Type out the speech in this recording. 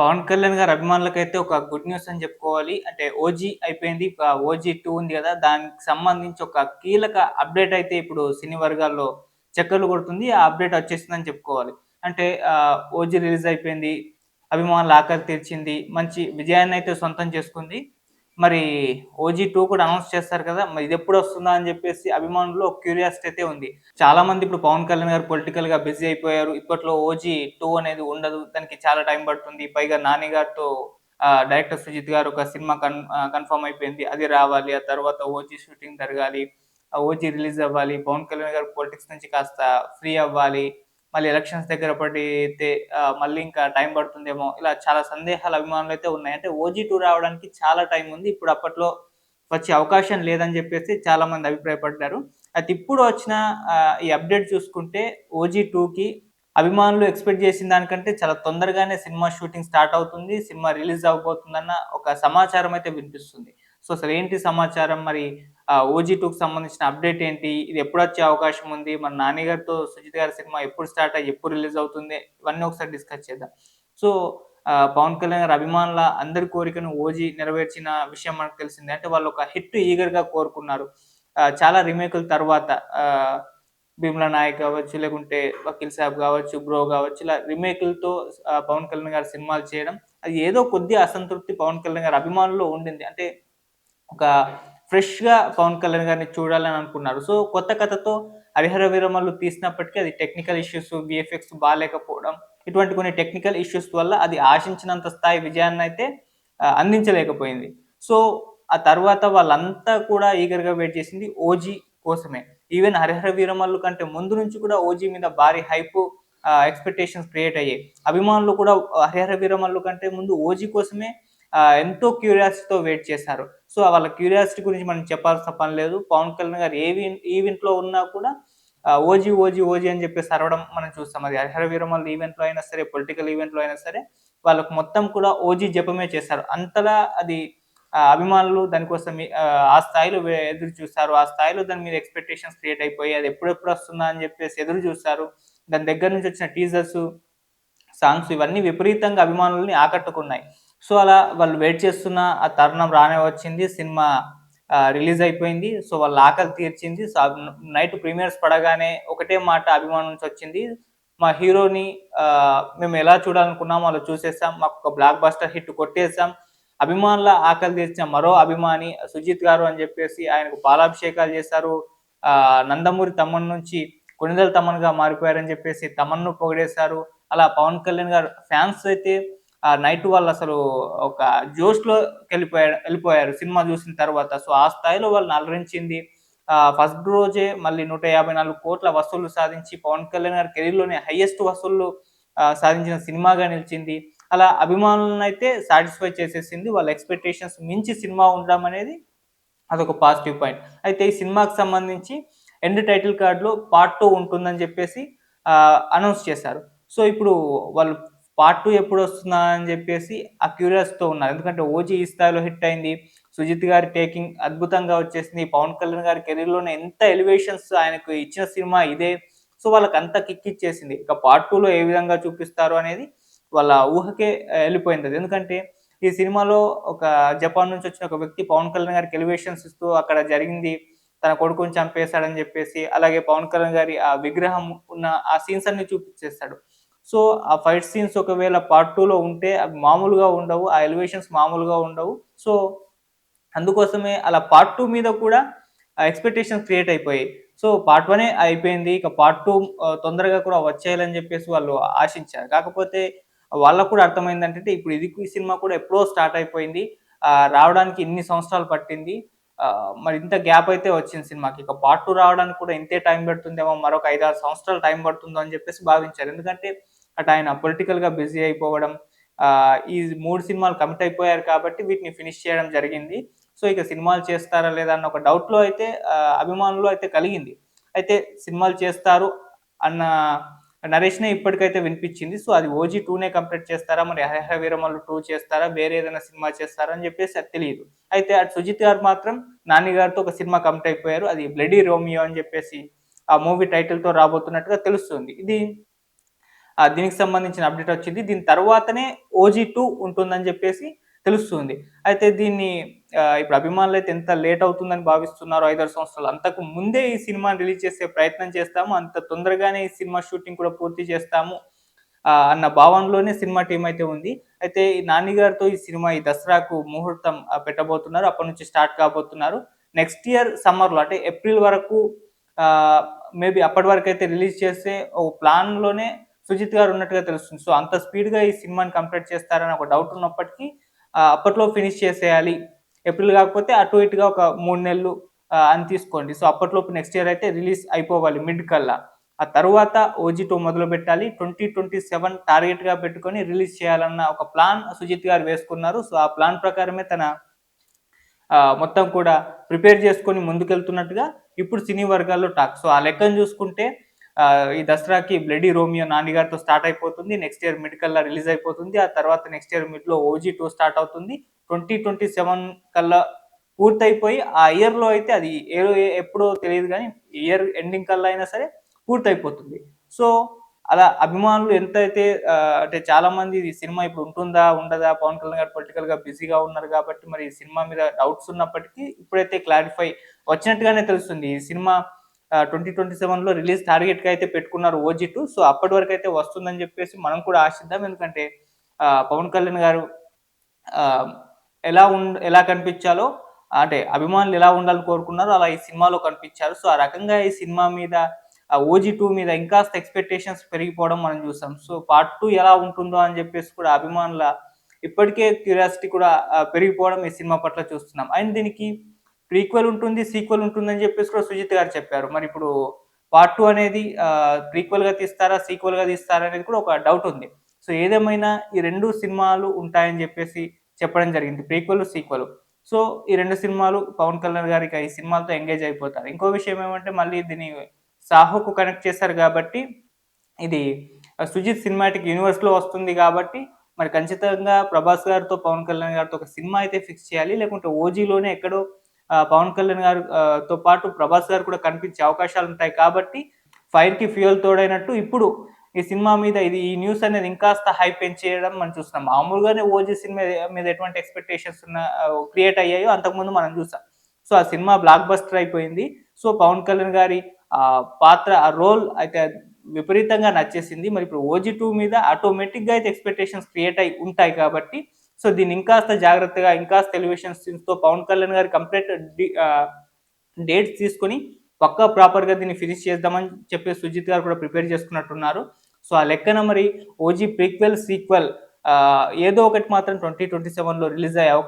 పవన్ కళ్యాణ్ గారి అభిమానులకైతే ఒక good news అని చెప్పుకోవాలి. అంటే 'ఓజీ' అయిపోయింది. 'ఓజీ 2' ఉంది గదా! దానికి సంబంధించి ఒక కీలక అప్‌డేట్ అయితే ఇప్పుడు సినీ వర్గాల్లో చక్కర్లు కొడుతుంది. ఆ అప్‌డేట్ వచ్చేసిందని చెప్పుకోవాలి. అంటే 'ఓజీ' రిలీజ్ అయిపోయింది. అభిమానుల ఆకలి తీర్చింది. మంచి విజయాన్నయితే సొంతం చేసుకుంది. మరి 'ఓజీ 2' కూడా అనౌన్స్ చేస్తారు కదా! మరి ఇదెప్పుడొస్తుందా అని జెప్పేసి అభిమానుల్లో క్యూరియాసిటీ అయితే ఉంది. చాలా మంది ఇప్పుడు పవన్ కళ్యాణ్ గారు పొలిటికల్‌గా బిజీ అయిపోయారు. ఇప్పట్లో 'ఓజీ 2' అనేది ఉండదు. దానికి చాలా టైం పడుతుంది. పైగా 'నాని' గారితో డైరెక్టర్ సుజిత్ గారు ఒక సినిమా కన్ఫర్మ్ అయిపోయింది. అది రావాలి. ఆ తర్వాత 'ఓజీ' షూటింగ్ జరగాలి. 'ఓజీ' రిలీజ్ అవ్వాలి. పవన్ కళ్యాణ్ గారు పొలిటిక్స్ నుంచి కాస్త ఫ్రీ అవ్వాలి. మళ్ళీ ఎలక్షన్స్ దగ్గర పడితే మళ్ళీ ఇంకా టైం పడుతుందేమో, ఇలా చాలా సందేహాలు అభిమానులైతే ఉన్నాయి. అంటే 'ఓజీ 2' రావడానికి చాలా టైం ఉంది. ఇప్పుడు అప్పట్లో వచ్చే అవకాశం లేదని జెప్పేసి చాలామంది అభిప్రాయపడ్డారు. అయితే ఇప్పుడు వచ్చిన ఈ అప్‌డేట్ చూసుకుంటే 'ఓజీ 2'కి అభిమానులు ఎక్స్‌పెక్ట్ చేసిన దానికంటే చాలా తొందరగానే సినిమా షూటింగ్ స్టార్ట్ అవుతుంది. సినిమా రిలీజ్ అవ్వబోతుందన్న ఒక సమాచారం అయితే వినిపిస్తుంది. సో, అసలేంటి సమాచారం? మరి 'ఓజీ 2'కి సంబంధించిన అప్‌డేట్ ఏంటి? ఇది ఎప్పుడొచ్చే అవకాశం ఉంది? మన 'నాని' గారితో 'సుజిత్' గారి సినిమా ఎప్పుడు స్టార్ట్ అయ్యి ఎప్పుడు రిలీజ్ అవుతుంది? ఇవన్నీ ఒకసారి డిస్కస్ చేద్దాం. సో, పవన్ కళ్యాణ్ గారి అభిమానుల అందరి కోరికను 'ఓజీ' నెరవేర్చిన విషయం మనకు తెలిసిందే. అంటే వాళ్ళు ఒక హిట్ ఈగర్‌గా కోరుకున్నారు. చాలా రీమేకుల తర్వాత ఆహ్, 'భీమ్లా నాయక్' గావచ్చు, లేకుంటే 'వకీల్ సాబ్' గావచ్చు, 'బ్రో' గావచ్చు, ఇలా రీమేకులతో పవన్ కళ్యాణ్ గారు సినిమాలు చేయడం, అది ఏదో కొద్దిగా అసంతృప్తి పవన్ కళ్యాణ్ గారి అభిమానుల్లో ఉండింది. అంటే ఒక ఫ్రెష్‌గా పవన్ కళ్యాణ్ గారిని చూడాలని అనుకున్నారు. సో, కొత్త కథతో 'హరిహర వీరమల్లు' తీసినప్పటికీ అది టెక్నికల్ ఇష్యూస్, వీఎఫ్ఎక్స్ బాలేకపోవడం, ఇటువంటి కొన్ని టెక్నికల్ ఇష్యూస్ వల్ల అది ఆశించినంత స్థాయి విజయాన్నయితే అందించలేకపోయింది. సో, ఆ తర్వాత వాళ్ళంతా కూడా ఈగర్‌గా వెయిట్ చేసింది 'ఓజీ' కోసమే. ఈవెన్ 'హరిహర వీరమల్లు' కంటే ముందు నుంచి కూడా 'ఓజీ' మీద భారీ హైపు ఎక్స్‌పెక్టేషన్స్ క్రియేట్ అయ్యాయి. అభిమానులు కూడా 'హరిహర వీరమల్లు' కంటే ముందు 'ఓజీ' కోసమే ఎంతో క్యూరియాసిటీతో వెయిట్ చేశారు. సో, వాళ్ళ క్యూరియాసిటీ గురించి మనం చెప్పాల్సిన పని లేదు. పవన్ కళ్యాణ్ గారు ఈవెంట్‌లో ఉన్నా కూడా 'ఓజీ, ఓజీ, ఓజీ' అని చెప్పేసి అరవడం మనం చూస్తాం. అది 'హరిహర వీరమల్లు' ఈవెంట్‌లో అయినా సరే, పొలిటికల్ ఈవెంట్‌లో అయినా సరే, వాళ్ళకి మొత్తం కూడా 'ఓజీ' జపమే చేశారు. అంతలా అది అభిమానులు దానికోసం ఆ స్థాయిలో ఎదురు చూసారు. ఆ స్థాయిలో దాని మీద ఎక్స్‌పెక్టేషన్స్ క్రియేట్ అయిపోయి అది ఎప్పుడెప్పుడు వస్తుందా అని చెప్పేసి ఎదురు చూసారు. దాని దగ్గర నుంచి వచ్చిన టీజర్స్, సాంగ్స్ ఇవన్నీ విపరీతంగా అభిమానుల్ని ఆకట్టుకున్నాయి. సో, అలా వాళ్ళు వెయిట్ చేస్తున్న ఆ తరుణం రానే వచ్చింది. సినిమా రిలీజ్ అయిపోయింది. సో, వాళ్ళ ఆకలి తీర్చింది. సో, నైట్ ప్రీమియర్స్ పడగానే ఒకటే మాట అభిమానుల నుంచి వచ్చింది. మా హీరోని మేము ఎలా చూడాలనుకున్నామో అలా చూసేసాం. మాకొక బ్లాక్ బస్టర్ హిట్ కొట్టేసాం. అభిమానుల ఆకలి తీర్చిన మరో అభిమాని 'సుజిత్' గారు అని చెప్పేసి ఆయనకు పాలాభిషేకాలు చేశారు. 'నందమూరి తమ్మన్' నుంచి 'కొణిదెల తమ్మన్‌గా' మారిపోయారని చెప్పేసి తమన్‌ను పొగిడేశారు. అలా పవన్ కళ్యాణ్ గారు ఫ్యాన్స్ అయితే నైట్ వాళ్ళసలు ఒక ఎళ్ళిపోయారు సినిమా జూసిన తర్వాత. సో, ఆ స్థాయిలో వాళ్ళని అలరించింది. ఫస్ట్ రోజే మళ్ళీ 154,00,00,000 వసూళ్లు సాధించి పవన్ కళ్యాణ్ గారి కెరీర్‌లోనే హైయెస్ట్ వసూళ్లు సాధించిన సినిమాగా నిలిచింది. అలా అభిమానులనైతే సాటిస్ఫై చేసేసింది. వాళ్ళ ఎక్స్‌పెక్టేషన్స్ మించి సినిమా ఉండడం అనేది అదొక పాజిటివ్ పాయింట్. అయితే ఈ సినిమాకి సంబంధించి ఎండ్ టైటిల్ కార్డ్‌లో పార్ట్ 2 ఉంటుందని జెప్పేసి అనౌన్స్ చేశారు. సో, ఇప్పుడు వాళ్ళు పార్ట్ 2 ఎప్పుడొస్తుందా అని జెప్పేసి ఆ క్యూరియాసిటీతో ఉన్నారు. ఎందుకంటే 'ఓజీ' ఈ స్థాయిలో హిట్ అయింది. 'సుజిత్' గారి టేకింగ్ అద్భుతంగా వచ్చేసింది. పవన్ కళ్యాణ్ గారి కెరీర్‌లోనే ఎంత ఎలివేషన్స్ ఆయనకు ఇచ్చిన సినిమా ఇదే. సో, వాళ్ళకంత కిక్కిచ్చేసింది. ఇక పార్ట్ 2లో ఏ విధంగా చూపిస్తారు అనేది వాళ్ళ ఊహకే ఎళ్ళిపోయిందది. ఎందుకంటే ఈ సినిమాలో ఒక జపాన్ నుంచి వచ్చిన ఒక వ్యక్తి పవన్ కళ్యాణ్ గారికి ఎలివేషన్స్ ఇస్తూ అక్కడ జరిగింది తన కొడుకుని చంపేసాడని జెప్పేసి, అలాగే పవన్ కళ్యాణ్ గారి ఆ విగ్రహం ఉన్న ఆ సీన్స్ అన్నీ చూపిచ్చేస్తాడు. సో, ఆ ఫైట్ సీన్స్ ఒకవేళ పార్ట్ 2లో ఉంటే అవి మామూలుగా ఉండవు. ఆ ఎలివేషన్స్ మామూలుగా ఉండవు. సో, అందుకోసమే అలా పార్ట్ 2 మీద కూడా ఎక్స్‌పెక్టేషన్స్ క్రియేట్ అయిపోయాయి. సో, పార్ట్ 1 అయిపోయింది. ఇక పార్ట్ 2 తొందరగా కూడా వచ్చేయాలని జెప్పేసి వాళ్ళు ఆశించారు. కాకపోతే వాళ్ళకి కూడా అర్థమైందేంటంటే ఇప్పుడు ఈ సినిమా కూడా ఎప్పుడో స్టార్ట్ అయిపోయింది. రావడానికి ఇన్ని సంవత్సరాలు పట్టింది. మరి ఇంత గ్యాప్ అయితే వచ్చింది సినిమాకి. ఇక పార్ట్ 2 రావడానికి కూడా ఇంతే టైం పడుతుందేమో, మరొక 5, 6 సంవత్సరాలు టైం పడుతుందో అని జెప్పేసి భావించారు. ఎందుకంటే అటు ఆయన పొలిటికల్‌గా బిజీ అయిపోవడం, ఈ 3 సినిమాలు కమిట్ అయిపోయారు కాబట్టి వీటిని ఫినిష్ చేయడం జరిగింది. సో, ఇక సినిమాలు చేస్తారా లేదా అన్న ఒక డౌట్‌లో అయితే అభిమానుల్లో అయితే కలిగింది. అయితే సినిమాలు చేస్తారు అన్న నరేషనే ఇప్పటికైతే వినిపిచ్చింది. సో, అది 'ఓజీ 2'నే కంప్లీట్ చేస్తారా? మరి 'హరిహర వీరమల్లు 2' చేస్తారా? వేరే ఏదైనా సినిమా చేస్తారా? అని జెప్పేసి అది తెలీదు. అయితే అటు 'సుజిత్' గారు మాత్రం 'నాని' గారితో ఒక సినిమా కమిట్ అయిపోయారు. అది 'బ్లడీ రోమియో' అని జెప్పేసి ఆ మూవీ టైటిల్‌తో రాబోతున్నట్టుగా తెలుస్తుంది. ఇది దీనికి సంబంధించిన అప్డేట్ వచ్చింది. దీని తర్వాతనే ఓజీ 2 ఉంటుందని చెప్పేసి తెలుస్తుంది. అయితే దీన్ని ఇప్పుడు అభిమానులైతే ఎంత లేట్ అవుతుందని భావిస్తున్నారో 5, 6 సంవత్సరాలు. అంతకు ముందే ఈ సినిమాని రిలీజ్ చేసే ప్రయత్నం చేస్తాము. అంత తొందరగానే ఈ సినిమా షూటింగ్ కూడా పూర్తి చేస్తాము అన్న భావనలోనే సినిమా టీమ్ అయితే ఉంది. అయితే ఈ 'నాని' గారితో ఈ సినిమా ఈ దసరాకు ముహూర్తం పెట్టబోతున్నారు. అప్పటి నుంచి స్టార్ట్ కాబోతున్నారు. నెక్స్ట్ ఇయర్ సమ్మర్‌లో అంటే ఏప్రిల్ వరకు ఆహ్, మేబీ అప్పటి వరకైతే రిలీజ్ చేసే ఓ ప్లాన్‌లోనే సుజిత్ గారు ఉన్నట్టుగా తెలుస్తుంది. సో, అంత స్పీడ్‌గా ఈ సినిమాని కంప్లీట్ చేస్తారని ఒక డౌట్ ఉన్నప్పటికీ అప్పట్లో ఫినిష్ చేసేయాలి. ఏప్రిల్ కాకపోతే అటు ఇటుగా ఒక 3 నెలలు అని తీసుకోండి. సో, అప్పట్లోపు నెక్స్ట్ ఇయర్ అయితే రిలీజ్ అయిపోవాలి మిడ్ కల్లా. ఆ తరువాత ఓజీ 2 మొదలుపెట్టాలి. 2027 టార్గెట్‌గా పెట్టుకొని రిలీజ్ చేయాలన్న ఒక ప్లాన్ సుజిత్ గారు వేసుకున్నారు. సో, ఆ ప్లాన్ ప్రకారమే తన మొత్తం కూడా ప్రిపేర్ చేసుకొని ముందుకెళ్తున్నట్టుగా ఇప్పుడు సినీ వర్గాల్లో టాక్. సో, ఆ లెక్కను చూసుకుంటే ఈ దసరాకి 'బ్లడీ రోమియో' 'నాని' గారితో స్టార్ట్ అయిపోతుంది. నెక్స్ట్ ఇయర్ మిడ్ కల్లా రిలీజ్ అయిపోతుంది. ఆ తర్వాత నెక్స్ట్ ఇయర్ మిడ్‌లో ఓజీ 2 స్టార్ట్ అవుతుంది. 2027 కల్లా పూర్తయిపోయి ఆ ఇయర్‌లో అయితే అది ఎప్పుడో తెలీదు గానీ ఇయర్ ఎండింగ్ కల్లా అయినా సరే పూర్తయిపోతుంది. సో, అలా అభిమానులు ఎంతైతే అంటే చాలామంది ఈ సినిమా ఇప్పుడు ఉంటుందా? ఉండదా? పవన్ కళ్యాణ్ గారు పొలిటికల్‌గా బిజీగా ఉన్నారు కాబట్టి మరి ఈ సినిమా మీద డౌట్స్ ఉన్నప్పటికీ ఇప్పుడైతే క్లారిఫై వచ్చినట్టుగానే తెలుస్తుంది. ఈ సినిమా 2027లో రిలీజ్ టార్గెట్‌గా అయితే పెట్టుకున్నారు ఓజీ 2. సో, అప్పటి వరకైతే వస్తుందని చెప్పేసి మనం కూడా ఆశిద్దాం. ఎందుకంటే పవన్ కళ్యాణ్ గారు ఆహ్, ఎలా కనిపించాలో అంటే అభిమానులు ఎలా ఉండాలని కోరుకున్నారో అలా ఈ సినిమాలో కనిపించారు. సో, ఆ రకంగా ఈ సినిమా మీద ఓజీ 2 మీద ఇంకాస్త ఎక్స్‌పెక్టేషన్స్ పెరిగిపోవడం మనం చూసాం. సో, పార్ట్ 2 ఎలా ఉంటుందో అని చెప్పేసి కూడా అభిమానుల ఇప్పటికే క్యూరియాసిటీ కూడా పెరిగిపోవడం ఈ సినిమా పట్ల చూస్తున్నాం. అండ్ దీనికి ప్రీక్వెల్ ఉంటుంది, సీక్వెల్ ఉంటుందని చెప్పేసి కూడా సుజిత్ గారు చెప్పారు. మరి ఇప్పుడు పార్ట్ 2 అనేది ప్రీక్వెల్‌గా తీస్తారా? సీక్వెల్‌గా తీస్తారా? అనేది కూడా ఒక డౌట్ ఉంది. సో, ఏదేమైనా ఈ 2 సినిమాలు ఉంటాయని చెప్పేసి చెప్పడం జరిగింది. Prequel, sequel. సో, ఈ 2 సినిమాలు పవన్ కళ్యాణ్ గారు ఇక ఈ సినిమాలతో ఎంగేజ్ అయిపోతారు. ఇంకో విషయం ఏమంటే మళ్ళీ దీన్ని 'సాహోకు' కనెక్ట్ చేశారు కాబట్టి ఇది సుజిత్ సినిమాటిక్ యూనివర్స్‌లో వస్తుంది కాబట్టి మరి ఖచ్చితంగా 'ప్రభాస్' గారితో, 'పవన్ కళ్యాణ్' గారితో ఒక సినిమా అయితే ఫిక్స్ చేయాలి. లేకుంటే ఓజీలోనే ఎక్కడో 'పవన్ కళ్యాణ్' గారు తో పాటు 'ప్రభాస్' గారు కూడా కనిపించే అవకాశాలుంటాయి కాబట్టి ఫైర్‌కి ఫ్యూయల్ తోడైనట్టు ఇప్పుడు ఈ సినిమా మీద ఈ న్యూస్ అనేది ఇంకాస్త హైప్ పెంచేయడం మనం చూస్తున్నాం. మామూలుగానే ఓజీ సినిమా మీద ఎటువంటి ఎక్స్‌పెక్టేషన్స్ క్రియేట్ అయ్యాయో అంతకుముందు మనం చూసాం. సో, ఆ సినిమా బ్లాక్ బస్టర్ అయిపోయింది. సో, పవన్ కళ్యాణ్ గారి పాత్ర ఆ రోల్ అయితే విపరీతంగా నచ్చేసింది. మరి ఇప్పుడు ఓజీ 2 మీద ఆటోమేటిక్‌గా అయితే ఎక్స్‌పెక్టేషన్స్ క్రియేట్ అయి ఉంటాయి కాబట్టి సో, దీన్ని ఇంకాస్త జాగ్రత్తగా ఇంకాస్త ఎలివేషన్ సీన్స్‌తో పవన్ కళ్యాణ్ గారి కంప్లీట్ డేట్స్ తీసుకొని పక్కా ప్రాపర్‌గా దీన్ని ఫినిష్ చేద్దామని చెప్పి సుజిత్ గారు కూడా ప్రిపేర్ చేసుకున్నట్టున్నారు. సో, ఆ లెక్కన మరి ఓజీ ప్రీక్వెల్, సీక్వెల్ ఏదో ఒకటి మాత్రం 2027లో రిలీజ్ అయ్యే